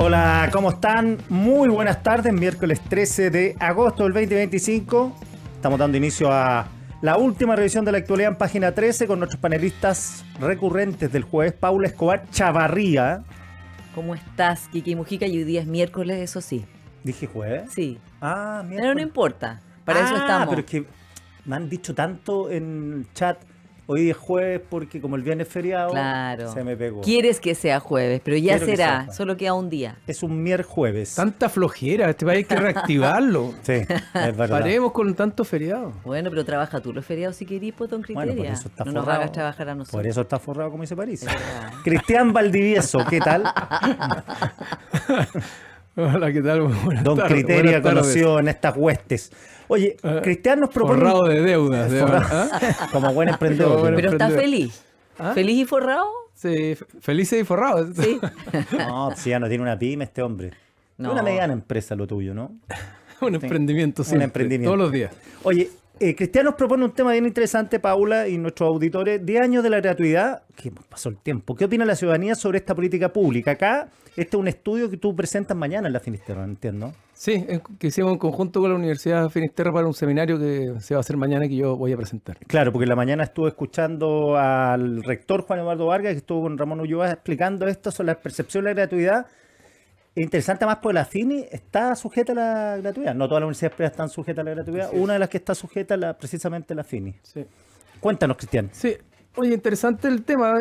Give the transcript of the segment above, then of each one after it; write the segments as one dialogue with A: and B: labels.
A: Hola, ¿cómo están? Muy buenas tardes, miércoles 13 de agosto del 2025. Estamos dando inicio a la última revisión de la actualidad en página 13 con nuestros panelistas recurrentes del jueves, Paula Escobar Chavarría.
B: ¿Cómo estás, Kiki Mujica? Y hoy día es miércoles, eso sí.
A: ¿Dije jueves?
B: Sí.
A: Ah, miércoles.
B: Pero no importa, para eso estamos.
A: Pero es que me han dicho tanto en el chat, hoy es jueves porque como el viernes es feriado,
B: claro,
A: se me pegó.
B: Quieres que sea jueves, pero ya
A: Quiero
B: será, solo queda un día.
A: Es un miércoles.
C: Tanta flojera, este país hay que reactivarlo.
A: Sí, es verdad.
C: Paremos con tanto feriado.
B: Bueno, pero trabaja tú los feriados si querís, pues, don Criteria.
A: Bueno, por eso está
B: no
A: forrado.
B: nos hagas trabajar a nosotros.
A: Por eso está forrado como dice París.
B: Es verdad.
A: Cristian Valdivieso, ¿qué tal?
C: Hola, ¿qué tal? Buenas
A: Don
C: tardes,
A: Criteria
C: buenas tardes.
A: conocido en estas huestes. Oye, Cristian nos propone...
C: Forrado de deudas.
A: Como buen emprendedor.
C: Como
B: Pero está
C: emprendedor.
B: feliz.
C: ¿Ah?
B: ¿Feliz y forrado?
C: Sí, felices y forrados.
B: Sí.
A: No, si ya no tiene una pyme este hombre.
B: No.
A: Es una mediana empresa lo tuyo, ¿no?
C: Un emprendimiento,
A: Un
C: siempre,
A: emprendimiento.
C: todos los días.
A: Oye, Cristian nos propone un tema bien interesante, Paula, y nuestros auditores. 10 años de la gratuidad, que pasó el tiempo. ¿Qué opina la ciudadanía sobre esta política pública? Acá, este es un estudio que tú presentas mañana en la Finisterra, entiendo.
C: Sí, que hicimos en conjunto con la Universidad Finisterra para un seminario que se va a hacer mañana y que yo voy a presentar.
A: Claro, porque en la mañana estuve escuchando al rector Juan Eduardo Vargas, que estuvo con Ramón Ulloa explicando esto sobre la percepción de la gratuidad. Es interesante más porque la FINI está sujeta a la gratuidad. No todas las universidades privadas están sujetas a la gratuidad.
C: Sí.
A: Una de las que está sujeta es precisamente la FINI.
C: Sí.
A: Cuéntanos, Cristian.
C: Sí, oye, interesante el tema.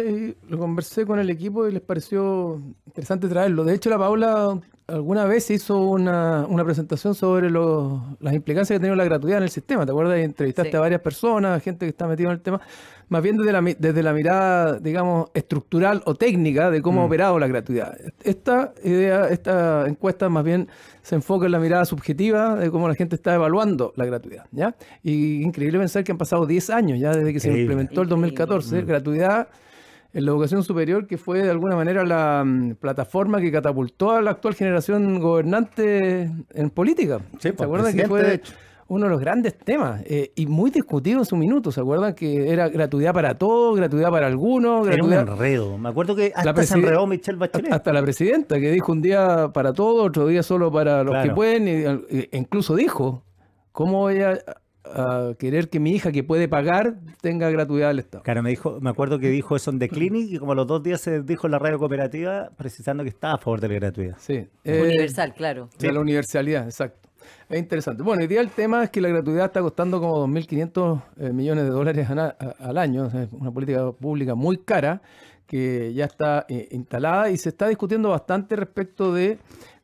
C: Lo conversé con el equipo y les pareció interesante traerlo. De hecho, la Paula alguna vez hizo una presentación sobre las implicancias que ha tenido la gratuidad en el sistema. ¿Te acuerdas? Y entrevistaste
B: Sí.
C: a varias personas, gente que está metida en el tema, más bien desde la mirada, digamos, estructural o técnica de cómo ha operado la gratuidad. Esta encuesta más bien se enfoca en la mirada subjetiva de cómo la gente está evaluando la gratuidad, ¿ya? Y increíble pensar que han pasado 10 años ya desde que se
A: Increíble.
C: implementó el
B: Increíble.
C: 2014, gratuidad en la educación superior, que fue de alguna manera la plataforma que catapultó a la actual generación gobernante en política.
A: Sí,
C: ¿Se
A: pues,
C: acuerdan que
A: presidente, de
C: fue
A: hecho.
C: uno de los grandes temas y muy discutido en su minuto? ¿Se acuerdan que era gratuidad para todos, gratuidad para algunos?
A: Era un
C: Gratuidad...
A: enredo. Me acuerdo que
C: La
A: hasta se
C: preside-
A: enredó Michelle Bachelet.
C: Hasta la presidenta, que dijo un día para todos, otro día solo para los
A: Claro.
C: que pueden, e incluso dijo, ¿cómo voy a querer que mi hija que puede pagar tenga gratuidad del Estado?
A: Claro, me acuerdo que dijo eso en The Clinic y como a los 2 días se dijo en la radio cooperativa precisando que estaba a favor de la gratuidad.
C: Sí.
B: Universal, claro.
C: De la universalidad, exacto. Es interesante. Bueno, hoy día el tema es que la gratuidad está costando como 2.500 millones de dólares al año. O sea, es una política pública muy cara que ya está instalada y se está discutiendo bastante respecto de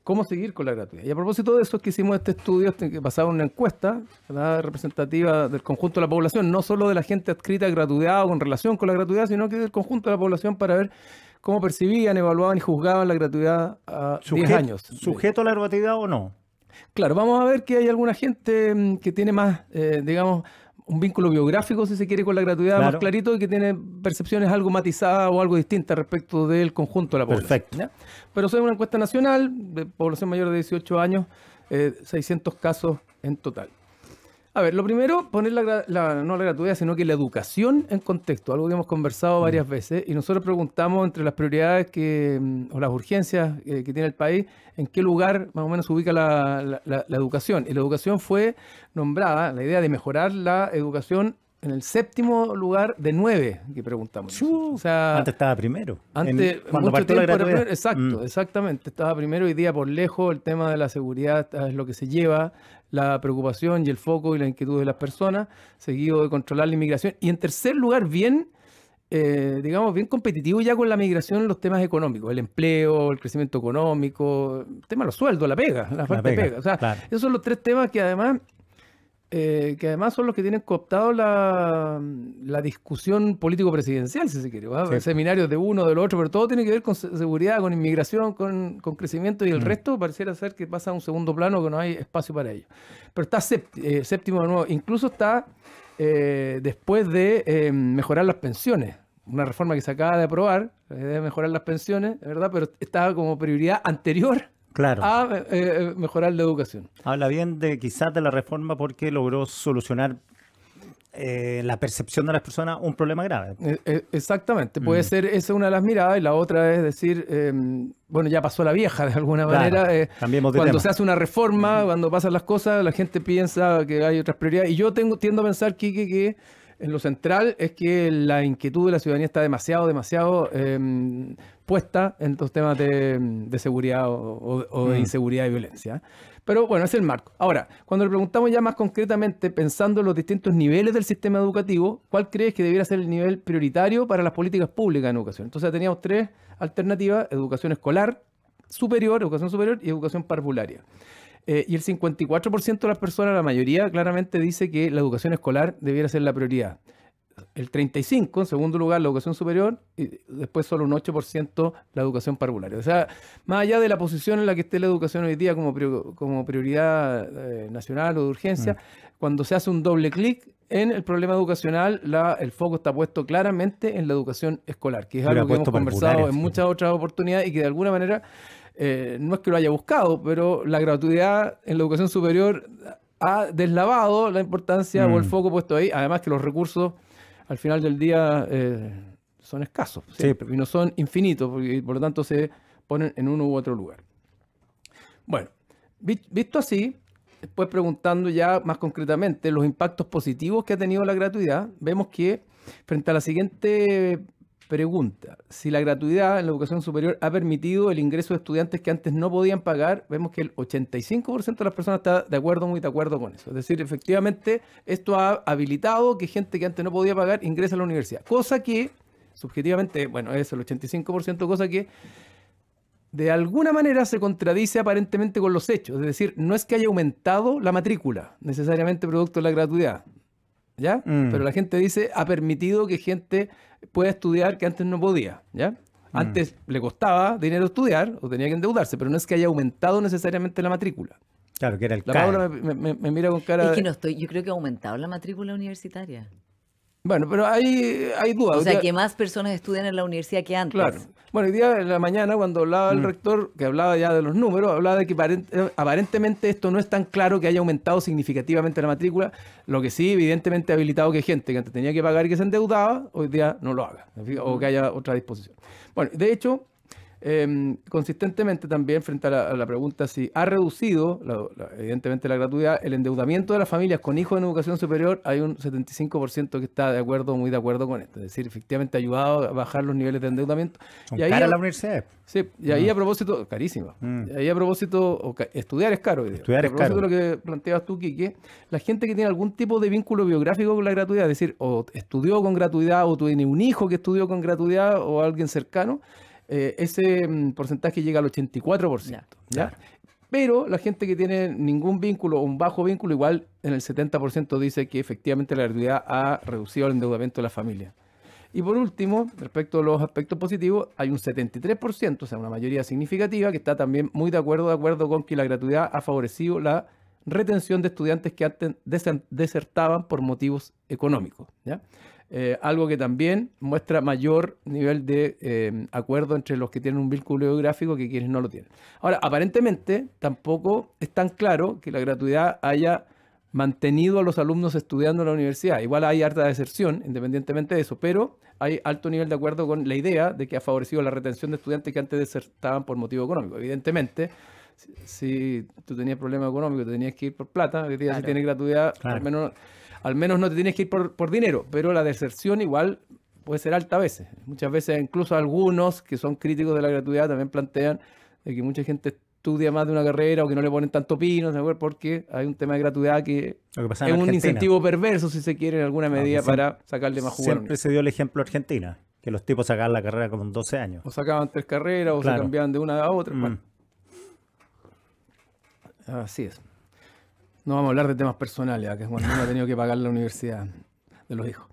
C: cómo seguir con la gratuidad. Y a propósito de eso es que hicimos este estudio que basado en una encuesta, ¿verdad?, representativa del conjunto de la población, no solo de la gente adscrita a gratuidad o con relación con la gratuidad, sino que del conjunto de la población para ver cómo percibían, evaluaban y juzgaban la gratuidad a 10 años.
A: ¿Sujeto a la gratuidad o no?
C: Claro, vamos a ver que hay alguna gente que tiene más, digamos, un vínculo biográfico, si se quiere, con la gratuidad
A: Claro.
C: más clarito y que tiene percepciones algo matizadas o algo distintas respecto del conjunto de la población.
A: Perfecto.
C: ¿Ya? Pero es una encuesta nacional de población mayor de 18 años, 600 casos en total. A ver, lo primero, poner no la gratuidad, sino que la educación en contexto, algo que hemos conversado varias veces, y nosotros preguntamos entre las prioridades o las urgencias que tiene el país, en qué lugar más o menos se ubica la educación. Y la educación fue nombrada, la idea de mejorar la educación en el 7º lugar de 9 que preguntamos. O sea,
A: Antes estaba primero.
C: antes,
A: Cuando
C: mucho
A: partió la
C: tiempo era
A: gratuidad.
C: primero, exacto, exactamente. Estaba primero, hoy día por lejos el tema de la seguridad es lo que se lleva, la preocupación y el foco y la inquietud de las personas, seguido de controlar la inmigración. Y en tercer lugar, bien, digamos, bien competitivo ya con la migración, los temas económicos, el empleo, el crecimiento económico, el tema de los sueldos, la pega, la falta de pega. O sea,
A: claro.
C: esos son los tres temas que además son los que tienen cooptado la discusión político-presidencial, si se quiere. ¿Va?
A: Sí.
C: Seminarios de uno, del otro, pero todo tiene que ver con seguridad, con inmigración, con crecimiento, y el resto pareciera ser que pasa a un segundo plano, que no hay espacio para ello. Pero está séptimo de nuevo, incluso está después de mejorar las pensiones. Una reforma que se acaba de aprobar, de mejorar las pensiones, ¿verdad? Pero estaba como prioridad anterior
A: Claro.
C: a mejorar la educación.
A: Habla bien de quizás de la reforma porque logró solucionar la percepción de las personas un problema grave.
C: Exactamente, puede ser, esa es una de las miradas, y la otra es decir, bueno, ya pasó la vieja de alguna manera.
A: Cambiemos de
C: cuando
A: tema.
C: se hace una reforma, cuando pasan las cosas, la gente piensa que hay otras prioridades. Y yo tiendo a pensar, Quique, que en lo central es que la inquietud de la ciudadanía está demasiado puesta en los temas de seguridad o de inseguridad y violencia. Pero bueno, es el marco. Ahora, cuando le preguntamos ya más concretamente, pensando en los distintos niveles del sistema educativo, ¿cuál crees que debiera ser el nivel prioritario para las políticas públicas en educación? Entonces teníamos tres alternativas: educación escolar superior, educación superior y educación parvularia. Y el 54% de las personas, la mayoría, claramente dice que la educación escolar debiera ser la prioridad. El 35%, en segundo lugar, la educación superior, y después solo un 8% la educación parvularia. O sea, más allá de la posición en la que esté la educación hoy día como prioridad nacional o de urgencia, cuando se hace un doble clic en el problema educacional, el foco está puesto claramente en la educación escolar, que es algo que hemos conversado en muchas otras oportunidades y que de alguna manera, no es que lo haya buscado, pero la gratuidad en la educación superior ha deslavado la importancia o el foco puesto ahí, además que los recursos al final del día son escasos, siempre, y no son infinitos, porque por lo tanto se ponen en uno u otro lugar. Bueno, visto así, después preguntando ya más concretamente los impactos positivos que ha tenido la gratuidad, vemos que frente a la siguiente pregunta, si la gratuidad en la educación superior ha permitido el ingreso de estudiantes que antes no podían pagar, vemos que el 85% de las personas está muy de acuerdo con eso. Es decir, efectivamente, esto ha habilitado que gente que antes no podía pagar ingrese a la universidad. Cosa que, subjetivamente, bueno, es el 85%, cosa que de alguna manera se contradice aparentemente con los hechos. Es decir, no es que haya aumentado la matrícula, necesariamente producto de la gratuidad, ¿ya? Pero la gente dice, ha permitido que gente pueda estudiar que antes no podía, ¿ya? Antes le costaba dinero estudiar o tenía que endeudarse, pero no es que haya aumentado necesariamente la matrícula.
A: Claro, que era el
C: La Paula me mira con cara
B: Es que yo creo que ha aumentado la matrícula universitaria.
C: Bueno, pero hay dudas.
B: O sea, que más personas estudian en la universidad que antes.
C: Claro. Bueno, hoy día en la mañana, cuando hablaba el rector, que hablaba ya de los números, hablaba de que aparentemente esto no es tan claro que haya aumentado significativamente la matrícula, lo que sí, evidentemente, ha habilitado que gente que antes tenía que pagar y que se endeudaba, hoy día no lo haga, o que haya otra disposición. Bueno, de hecho, consistentemente también, frente a la pregunta si ha reducido, evidentemente, la gratuidad, el endeudamiento de las familias con hijos en educación superior, hay un 75% que está muy de acuerdo con esto. Es decir, efectivamente ha ayudado a bajar los niveles de endeudamiento.
A: Son caras las universidades.
C: Sí, y ahí a propósito, carísima. Y ahí a propósito, estudiar es caro.
A: Estudiar es caro.
C: A propósito de lo que planteabas tú, Quique, la gente que tiene algún tipo de vínculo biográfico con la gratuidad, es decir, o estudió con gratuidad, o tiene un hijo que estudió con gratuidad, o alguien cercano, ese porcentaje llega al 84%. ¿ya? Pero la gente que tiene ningún vínculo o un bajo vínculo, igual en el 70% dice que efectivamente la gratuidad ha reducido el endeudamiento de la familia. Y por último, respecto a los aspectos positivos, hay un 73%, o sea, una mayoría significativa, que está también muy de acuerdo con que la gratuidad ha favorecido la retención de estudiantes que antes desertaban por motivos económicos, ¿ya? Algo que también muestra mayor nivel de acuerdo entre los que tienen un vínculo geográfico que quienes no lo tienen. Ahora, aparentemente tampoco es tan claro que la gratuidad haya mantenido a los alumnos estudiando en la universidad. Igual hay harta deserción, independientemente de eso, pero hay alto nivel de acuerdo con la idea de que ha favorecido la retención de estudiantes que antes desertaban por motivo económico. Evidentemente, si tú tenías problemas económicos, te tenías que ir por plata, hoy día si tienes gratuidad, claro, al menos no te tienes que ir por dinero, pero la deserción igual puede ser alta a veces. Muchas veces incluso algunos que son críticos de la gratuidad también plantean de que mucha gente estudia más de una carrera o que no le ponen tanto pino, ¿sabes? Porque hay un tema de gratuidad que es un incentivo perverso, si se quiere, en alguna medida para sacarle más jugo.
A: Siempre se dio el ejemplo Argentina, que los tipos sacaban la carrera con 12 años.
C: O sacaban 3 carreras o se cambiaban de una a otra. Bueno. Así es. No vamos a hablar de temas personales, que es cuando uno ha tenido que pagar la universidad de los hijos.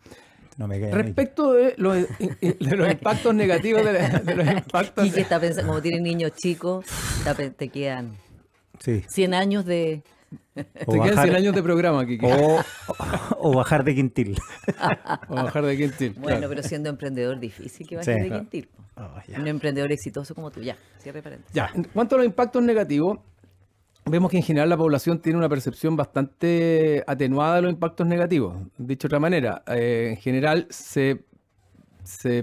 A: No me queda
C: respecto de los impactos negativos de los impactos.
B: Y que está pensando, como tienen niños chicos, te quedan 100 años de...
C: Te quedan 100 años de programa, Kiki.
A: O bajar de quintil.
C: O bajar de quintil.
B: Bueno, claro. Pero siendo emprendedor difícil que bajes de quintil. Un emprendedor exitoso como tú. Ya, cierre paréntesis.
C: Ya, en cuanto a los impactos negativos, vemos que en general la población tiene una percepción bastante atenuada de los impactos negativos. Dicho de otra manera, en general se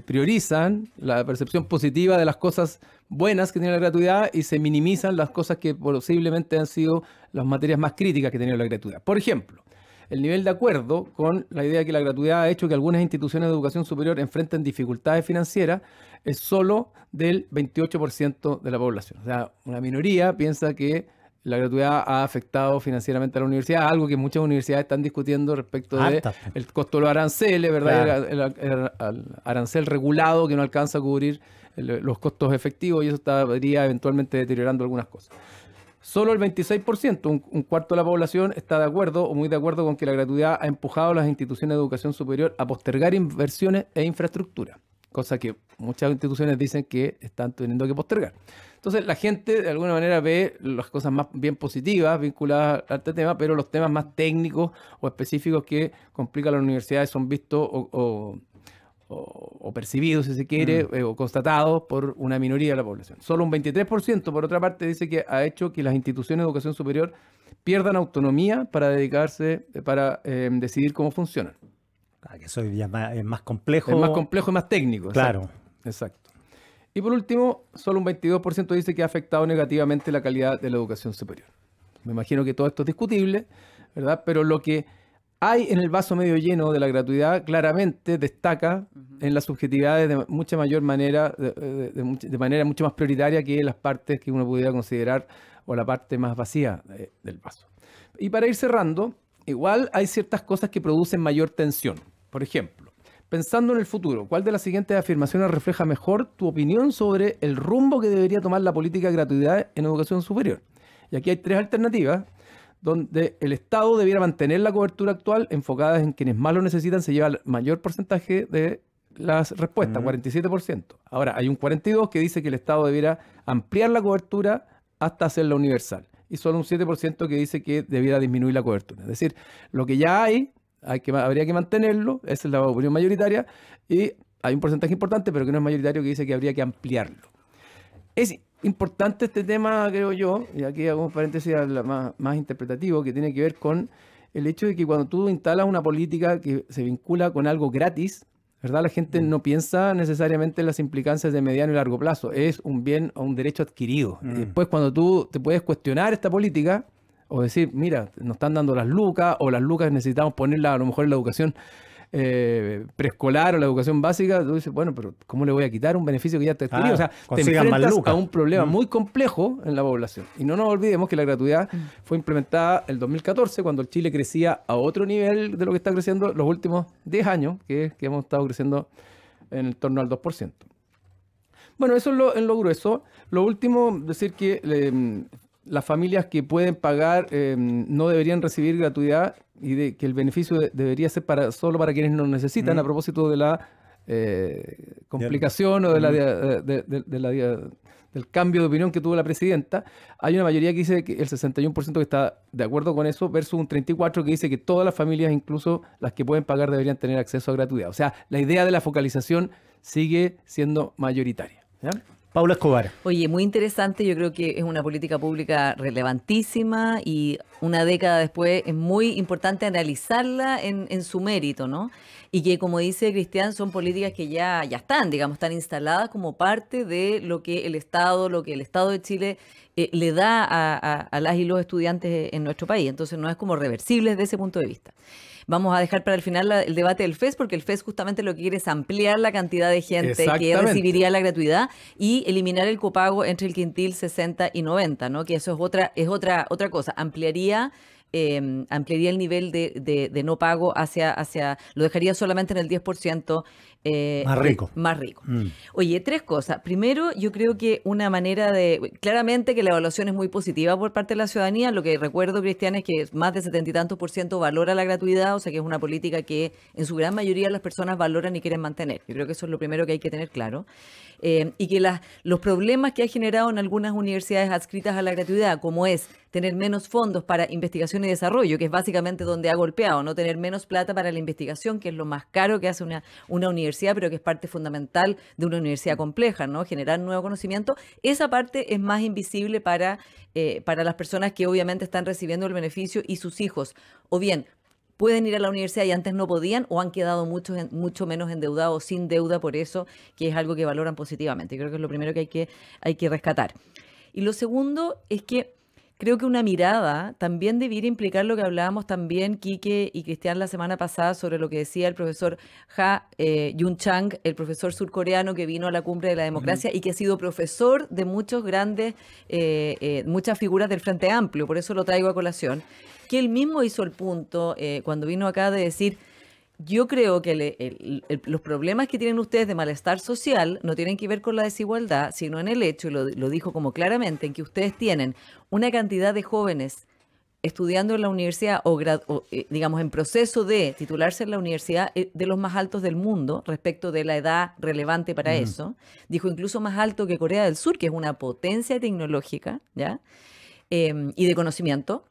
C: priorizan la percepción positiva de las cosas buenas que tiene la gratuidad y se minimizan las cosas que posiblemente han sido las materias más críticas que ha tenido la gratuidad. Por ejemplo, el nivel de acuerdo con la idea de que la gratuidad ha hecho que algunas instituciones de educación superior enfrenten dificultades financieras es solo del 28% de la población. O sea, una minoría piensa que la gratuidad ha afectado financieramente a la universidad, algo que muchas universidades están discutiendo respecto del costo de los aranceles, ¿verdad? Claro. El arancel regulado que no alcanza a cubrir los costos efectivos y eso estaría eventualmente deteriorando algunas cosas. Solo el 26%, un cuarto de la población, está de acuerdo o muy de acuerdo con que la gratuidad ha empujado a las instituciones de educación superior a postergar inversiones e infraestructura, cosa que muchas instituciones dicen que están teniendo que postergar. Entonces la gente de alguna manera ve las cosas más bien positivas vinculadas a este tema, pero los temas más técnicos o específicos que complican las universidades son vistos o percibidos, si se quiere, o constatados por una minoría de la población. Solo un 23%, por otra parte, dice que ha hecho que las instituciones de educación superior pierdan autonomía para dedicarse, para decidir cómo funcionan.
A: Que eso ya es más complejo.
C: Es más complejo y más técnico.
A: Claro.
C: Exacto. Y por último, solo un 22% dice que ha afectado negativamente la calidad de la educación superior. Me imagino que todo esto es discutible, ¿verdad? Pero lo que hay en el vaso medio lleno de la gratuidad claramente destaca en las subjetividades de mucha mayor manera, de manera mucho más prioritaria que las partes que uno pudiera considerar o la parte más vacía del vaso. Y para ir cerrando, igual hay ciertas cosas que producen mayor tensión. Por ejemplo, pensando en el futuro, ¿cuál de las siguientes afirmaciones refleja mejor tu opinión sobre el rumbo que debería tomar la política de gratuidad en educación superior? Y aquí hay tres alternativas, donde el Estado debiera mantener la cobertura actual enfocada en quienes más lo necesitan, se lleva el mayor porcentaje de las respuestas, 47%. Ahora, hay un 42% que dice que el Estado debiera ampliar la cobertura hasta hacerla universal. Y solo un 7% que dice que debiera disminuir la cobertura. Es decir, lo que ya habría que mantenerlo, esa es la opinión mayoritaria, y hay un porcentaje importante, pero que no es mayoritario, que dice que habría que ampliarlo. Es importante este tema, creo yo, y aquí hago un paréntesis más interpretativo, que tiene que ver con el hecho de que cuando tú instalas una política que se vincula con algo gratis, ¿verdad? La gente no piensa necesariamente en las implicancias de mediano y largo plazo. Es un bien o un derecho adquirido. Y después cuando tú te puedes cuestionar esta política o decir, mira, nos están dando las lucas o las lucas necesitamos ponerlas a lo mejor en la educación preescolar o la educación básica, tú dices, bueno, pero ¿cómo le voy a quitar un beneficio que ya te adquirí? O sea, te enfrentas a un problema muy complejo en la población. Y no nos olvidemos que la gratuidad fue implementada en el 2014, cuando el Chile crecía a otro nivel de lo que está creciendo los últimos 10 años, que hemos estado creciendo en el torno al 2%. Bueno, eso es en lo grueso. Lo último, decir que las familias que pueden pagar no deberían recibir gratuidad y de que el beneficio debería ser solo para quienes no necesitan, a propósito de la complicación o del cambio de opinión que tuvo la presidenta. Hay una mayoría que dice que el 61% que está de acuerdo con eso versus un 34% que dice que todas las familias, incluso las que pueden pagar, deberían tener acceso a gratuidad. O sea, la idea de la focalización sigue siendo mayoritaria, ¿ya?
A: Paula Escobar.
B: Oye, muy interesante, yo creo que es una política pública relevantísima y una década después es muy importante analizarla en su mérito, ¿no? Y que, como dice Cristian, son políticas que ya están, digamos, están instaladas como parte de lo que el Estado de Chile le da a las y los estudiantes en nuestro país. Entonces no es como reversible desde ese punto de vista. Vamos a dejar para el final el debate del FES, porque el FES justamente lo que quiere es ampliar la cantidad de gente que recibiría la gratuidad y eliminar el copago entre el quintil 60 y 90, ¿no? Que eso es otra cosa. Ampliaría el nivel de no pago lo dejaría solamente en el 10%. Más rico. Oye, tres cosas. Primero, yo creo que una manera claramente que la evaluación es muy positiva por parte de la ciudadanía. Lo que recuerdo, Cristian, es que más de 70 y tantos % valora la gratuidad, o sea que es una política que en su gran mayoría las personas valoran y quieren mantener. Yo creo que eso es lo primero que hay que tener claro. Y que los problemas que ha generado en algunas universidades adscritas a la gratuidad, como es tener menos fondos para investigación y desarrollo, que es básicamente donde ha golpeado, no tener menos plata para la investigación, que es lo más caro que hace una universidad, pero que es parte fundamental de una universidad compleja, ¿no? Generar nuevo conocimiento. Esa parte es más invisible para las personas que obviamente están recibiendo el beneficio y sus hijos. O bien, pueden ir a la universidad y antes no podían, o han quedado mucho menos endeudados, sin deuda por eso, que es algo que valoran positivamente. Creo que es lo primero que hay que rescatar. Y lo segundo es que creo que una mirada también debiera implicar lo que hablábamos también Quique y Cristian la semana pasada sobre lo que decía el profesor Jun Chang, el profesor surcoreano que vino a la Cumbre de la Democracia y que ha sido profesor de muchos grandes, muchas figuras del Frente Amplio, por eso lo traigo a colación, que él mismo hizo el punto cuando vino acá de decir: yo creo que los problemas que tienen ustedes de malestar social no tienen que ver con la desigualdad, sino en el hecho, y lo dijo como claramente, en que ustedes tienen una cantidad de jóvenes estudiando en la universidad digamos, en proceso de titularse en la universidad de los más altos del mundo respecto de la edad relevante para eso. Dijo incluso más alto que Corea del Sur, que es una potencia tecnológica, ¿ya? Y de conocimiento.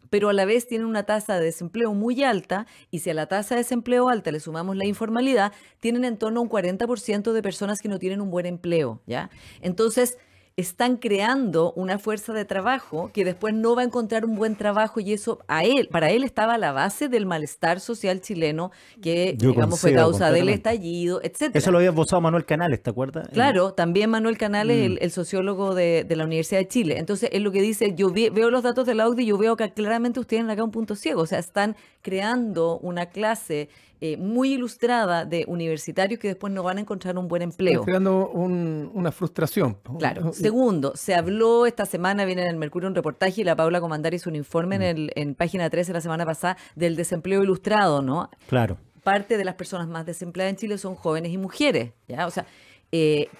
B: Pero a la vez tienen una tasa de desempleo muy alta, y si a la tasa de desempleo alta le sumamos la informalidad, tienen en torno a un 40% de personas que no tienen un buen empleo, ¿ya? Entonces, están creando una fuerza de trabajo que después no va a encontrar un buen trabajo, y eso para él estaba a la base del malestar social chileno que, digamos, fue causa del estallido, etcétera.
A: Eso lo había esbozado Manuel Canales, ¿te acuerdas?
B: Claro, también Manuel Canales, el sociólogo de la Universidad de Chile. Entonces, es lo que dice, yo veo los datos de la OCDE y yo veo que claramente ustedes tienen acá un punto ciego, o sea, están creando una clase muy ilustrada de universitarios que después no van a encontrar un buen empleo.
C: Están creando una frustración.
B: Claro. Segundo, se habló esta semana, viene en el Mercurio un reportaje y la Paula Comandari hizo un informe en página 13 la semana pasada del desempleo ilustrado, ¿no?
A: Claro.
B: Parte de las personas más desempleadas en Chile son jóvenes y mujeres, ¿ya? O sea,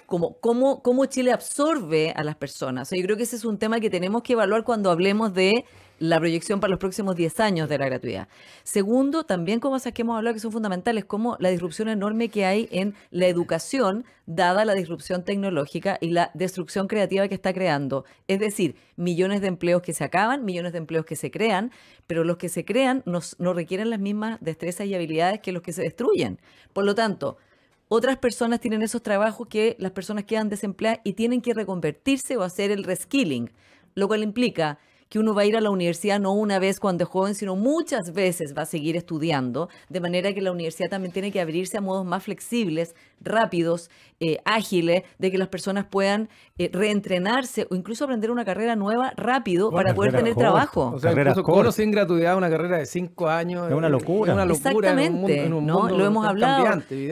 B: cómo Chile absorbe a las personas. O sea, yo creo que ese es un tema que tenemos que evaluar cuando hablemos de la proyección para los próximos 10 años de la gratuidad. Segundo, también cosas que hemos hablado que son fundamentales, como la disrupción enorme que hay en la educación, dada la disrupción tecnológica y la destrucción creativa que está creando. Es decir, millones de empleos que se acaban, millones de empleos que se crean, pero los que se crean no requieren las mismas destrezas y habilidades que los que se destruyen. Por lo tanto, otras personas tienen esos trabajos que las personas quedan desempleadas y tienen que reconvertirse o hacer el reskilling, lo cual implica que uno va a ir a la universidad no una vez cuando es joven, sino muchas veces va a seguir estudiando, de manera que la universidad también tiene que abrirse a modos más flexibles, rápidos, ágiles, de que las personas puedan reentrenarse o incluso aprender una carrera nueva rápido para poder tener trabajo.
C: O sea, incluso con o sin gratuidad, una carrera de 5 años.
A: Es una locura.
C: Es una locura.
B: Exactamente,
C: en un
B: ¿no?
C: mundo
B: Lo hemos hablado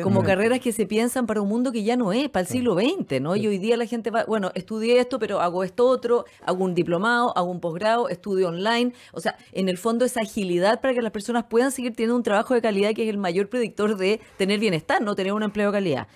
B: como
C: carreras
B: carreras que se piensan para un mundo que ya no es, para el siglo XX, ¿no? Y hoy día la gente va, bueno, estudié esto, pero hago esto otro, hago un diplomado, hago un posgrado, estudio online. O sea, en el fondo esa agilidad para que las personas puedan seguir teniendo un trabajo de calidad, que es el mayor predictor de tener bienestar, no tener un empleo de calidad.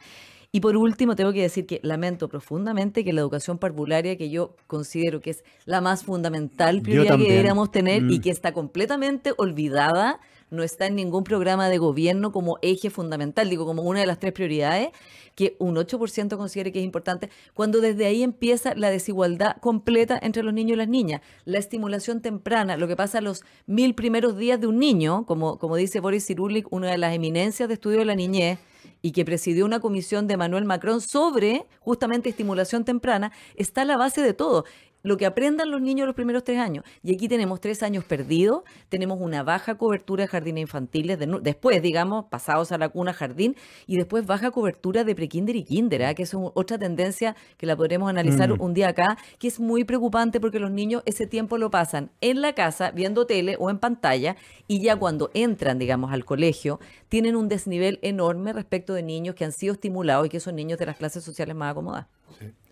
B: Y por último, tengo que decir que lamento profundamente que la educación parvularia, que yo considero que es la más fundamental prioridad que deberíamos tener y que está completamente olvidada, no está en ningún programa de gobierno como eje fundamental, digo, como una de las 3 prioridades, que un 8% considere que es importante, cuando desde ahí empieza la desigualdad completa entre los niños y las niñas. La estimulación temprana, lo que pasa a los 1000 primeros días de un niño, como dice Boris Cyrulnik, una de las eminencias de estudio de la niñez, y que presidió una comisión de Emmanuel Macron sobre justamente estimulación temprana, está a la base de todo. Lo que aprendan los niños los primeros 3 años. Y aquí tenemos 3 años perdidos, tenemos una baja cobertura de jardines infantiles, después, digamos, pasados a la cuna, jardín, y después baja cobertura de prekinder y kinder, que es otra tendencia que la podremos analizar un día acá, que es muy preocupante porque los niños ese tiempo lo pasan en la casa, viendo tele o en pantalla, y ya cuando entran, digamos, al colegio, tienen un desnivel enorme respecto de niños que han sido estimulados y que son niños de las clases sociales más acomodadas.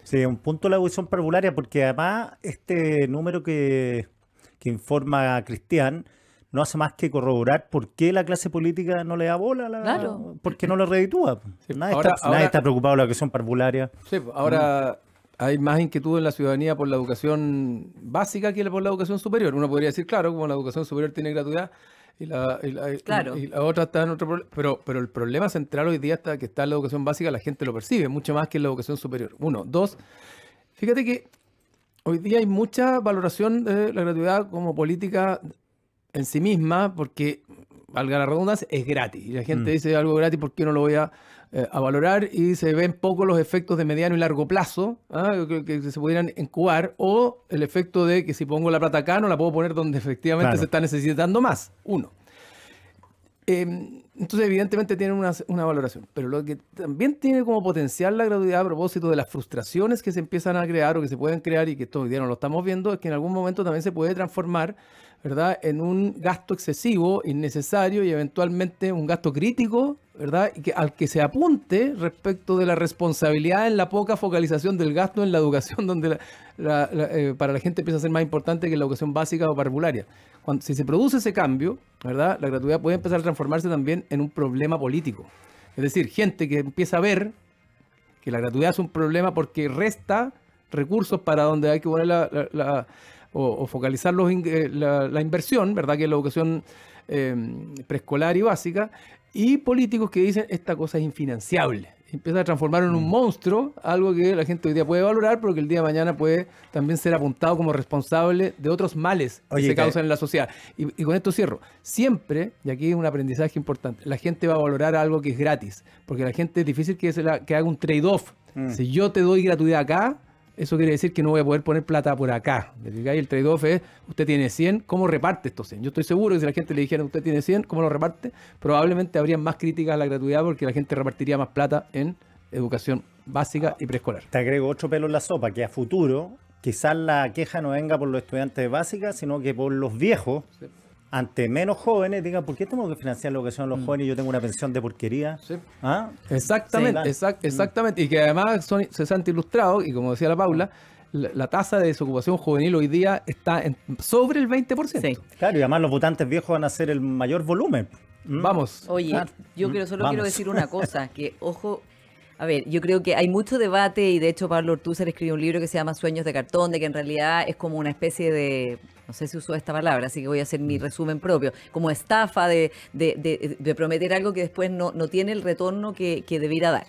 A: Sí, un punto de la educación parvularia, porque además este número que informa Cristian no hace más que corroborar por qué la clase política no le da bola,
B: Claro.
A: porque no lo reditúa.
C: Sí,
A: Nadie está preocupado de la educación parvularia.
C: Sí, ahora hay más inquietud en la ciudadanía por la educación básica que por la educación superior. Uno podría decir, claro, como la educación superior tiene gratuidad, y la otra está en otro problema. Pero el problema central hoy día está que está en la educación básica, la gente lo percibe mucho más que en la educación superior. 1. 2, fíjate que Hoy día hay mucha valoración de la gratuidad como política en sí misma, porque, valga la redundancia, es gratis. Y la gente dice algo gratis, ¿por qué no lo voy a valorar? Y se ven poco los efectos de mediano y largo plazo, que se pudieran incubar, o el efecto de que si pongo la plata acá, no la puedo poner donde efectivamente se está necesitando más. Uno. Entonces, evidentemente, tienen una valoración. Pero lo que también tiene como potencial la gratuidad a propósito de las frustraciones que se empiezan a crear o que se pueden crear y que hoy día no lo estamos viendo, es que en algún momento también se puede transformar, ¿verdad?, en un gasto excesivo, innecesario y eventualmente un gasto crítico, ¿verdad?, y al que se apunte respecto de la responsabilidad en la poca focalización del gasto en la educación, donde para la gente empieza a ser más importante que la educación básica o parvularia. Si se produce ese cambio, ¿verdad?, la gratuidad puede empezar a transformarse también en un problema político. Es decir, gente que empieza a ver que la gratuidad es un problema porque resta recursos para donde hay que poner o focalizar la inversión, ¿verdad?, que es la educación preescolar y básica, y políticos que dicen esta cosa es infinanciable. Empieza a transformar en un monstruo, algo que la gente hoy día puede valorar, pero que el día de mañana puede también ser apuntado como responsable de otros males que se causan en la sociedad. Y con esto cierro. Siempre, y aquí hay un aprendizaje importante, la gente va a valorar algo que es gratis, porque la gente es difícil que haga un trade-off. Si yo te doy gratuidad acá, eso quiere decir que no voy a poder poner plata por acá. Y el trade-off es, usted tiene 100, ¿cómo reparte estos 100? Yo estoy seguro que si la gente le dijera, usted tiene 100, ¿cómo lo reparte? Probablemente habría más críticas a la gratuidad porque la gente repartiría más plata en educación básica y preescolar.
A: Te agrego otro pelo en la sopa, que a futuro quizás la queja no venga por los estudiantes de básica, sino que por los viejos. Sí. Ante menos jóvenes, digan, ¿por qué tengo que financiar la educación de los jóvenes y yo tengo una pensión de porquería?
C: Sí. ¿Ah? Exactamente, sí, exactamente. Y que además son cesantes ilustrados, y como decía la Paula, la tasa de desocupación juvenil hoy día está sobre el 20%. Sí.
A: Claro, y además los votantes viejos van a ser el mayor volumen.
C: Vamos.
B: Oye, yo quiero decir una cosa, que ojo. A ver, yo creo que hay mucho debate y de hecho Pablo Ortúzar escribió un libro que se llama Sueños de cartón, de que en realidad es como una especie de, no sé si usó esta palabra, así que voy a hacer mi resumen propio, como estafa de prometer algo que después no tiene el retorno que debiera dar.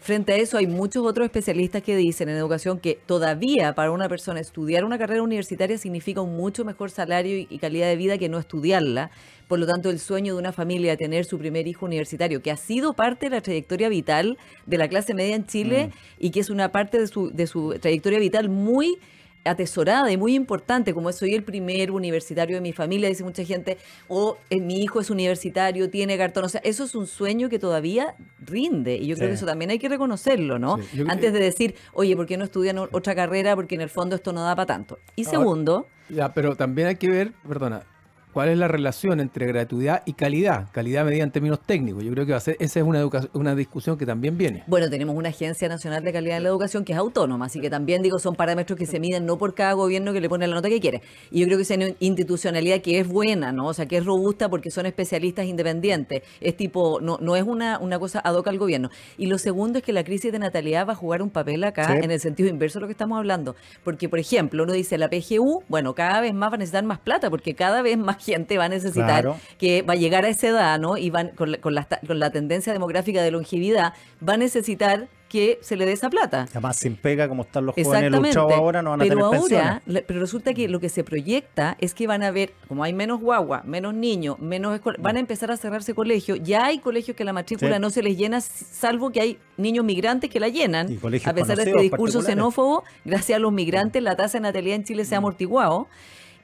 B: Frente a eso hay muchos otros especialistas que dicen en educación que todavía para una persona estudiar una carrera universitaria significa un mucho mejor salario y calidad de vida que no estudiarla. Por lo tanto, el sueño de una familia de tener su primer hijo universitario, que ha sido parte de la trayectoria vital de la clase media en Chile y que es una parte de su trayectoria vital muy atesorada y muy importante, como soy el primer universitario de mi familia, dice mucha gente, o mi hijo es universitario, tiene cartón, o sea, eso es un sueño que todavía rinde, y yo creo que eso también hay que reconocerlo, ¿no? Sí, antes de decir, oye, ¿por qué no estudian otra carrera? Porque en el fondo esto no da para tanto. Y segundo...
C: Ya, pero también hay que ver, perdona, ¿cuál es la relación entre gratuidad y calidad? Calidad medida en términos técnicos. Yo creo que esa es una discusión que también viene.
B: Bueno, tenemos una Agencia Nacional de Calidad en la Educación que es autónoma, así que también son parámetros que se miden no por cada gobierno que le pone la nota que quiere. Y yo creo que es una institucionalidad que es buena, ¿no? O sea, que es robusta porque son especialistas independientes. Es tipo, no es una cosa ad hoc al gobierno. Y lo segundo es que la crisis de natalidad va a jugar un papel acá en el sentido inverso de lo que estamos hablando. Porque, por ejemplo, uno dice la PGU, bueno, cada vez más va a necesitar más plata porque cada vez más gente va a necesitar, que va a llegar a esa edad, ¿no? Y van con la tendencia demográfica de longevidad, va a necesitar que se le dé esa plata.
A: Además, sin pega, como están los jóvenes luchados ahora, no van a tener pensiones.
B: Pero resulta que lo que se proyecta es que van a haber, como hay menos guagua, menos niños, menos van a empezar a cerrarse colegios. Ya hay colegios que la matrícula no se les llena, salvo que hay niños migrantes que la llenan. A pesar de este discurso xenófobo, gracias a los migrantes, la tasa de natalidad en Chile se ha amortiguado.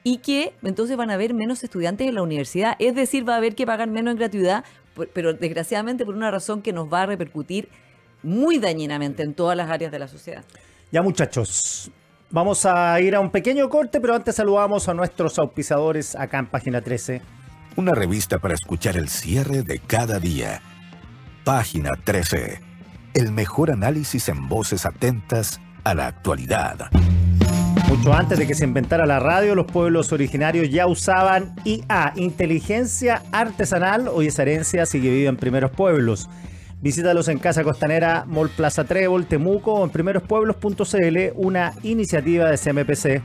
B: Y que entonces van a haber menos estudiantes en la universidad, es decir, va a haber que pagar menos en gratuidad, pero desgraciadamente por una razón que nos va a repercutir muy dañinamente en todas las áreas de la sociedad.
A: Ya, muchachos, vamos a ir a un pequeño corte, pero antes saludamos a nuestros auspiciadores acá en Página 13.
D: Una revista para escuchar el cierre de cada día. Página 13. El mejor análisis en voces atentas a la actualidad.
A: Mucho antes de que se inventara la radio, los pueblos originarios ya usaban IA, inteligencia artesanal. Hoy esa herencia sigue viva en Primeros Pueblos. Visítalos en Casa Costanera, Mall Plaza Trébol, Temuco o en primerospueblos.cl, una iniciativa de CMPC.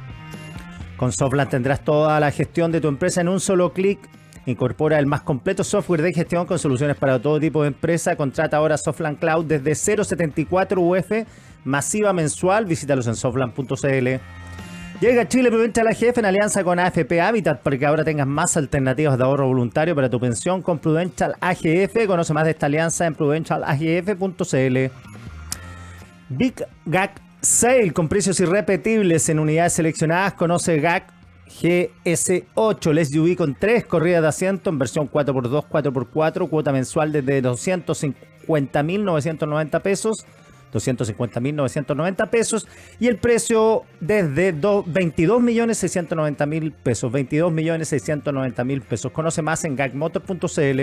A: Con Softland tendrás toda la gestión de tu empresa en un solo clic. Incorpora el más completo software de gestión con soluciones para todo tipo de empresa. Contrata ahora Softland Cloud desde 0.74 UF, masiva mensual. Visítalos en softland.cl. Llega Chile Prudential AGF en alianza con AFP Habitat para que ahora tengas más alternativas de ahorro voluntario para tu pensión con Prudential AGF. Conoce más de esta alianza en prudentialagf.cl. Big Gag Sale con precios irrepetibles en unidades seleccionadas. Conoce Gag GS8, el SUV con 3 corridas de asiento en versión 4x2, 4x4, cuota mensual desde 250.990 pesos. 250.990 pesos y el precio desde 22.690.000 pesos. 22.690.000 pesos. Conoce más en gagmotor.cl.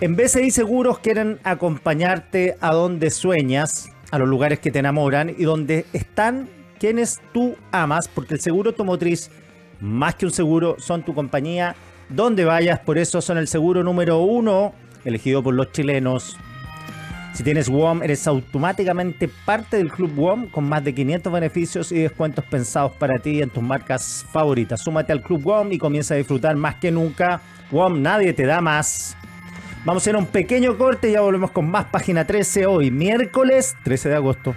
A: En BCI Seguros quieren acompañarte a donde sueñas, a los lugares que te enamoran y donde están quienes tú amas, porque el seguro automotriz, más que un seguro, son tu compañía donde vayas. Por eso son el seguro número 1 elegido por los chilenos. Si tienes WOM, eres automáticamente parte del Club WOM con más de 500 beneficios y descuentos pensados para ti en tus marcas favoritas. Súmate al Club WOM y comienza a disfrutar más que nunca. WOM, nadie te da más. Vamos a hacer un pequeño corte y ya volvemos con más Página 13 hoy, miércoles 13 de agosto.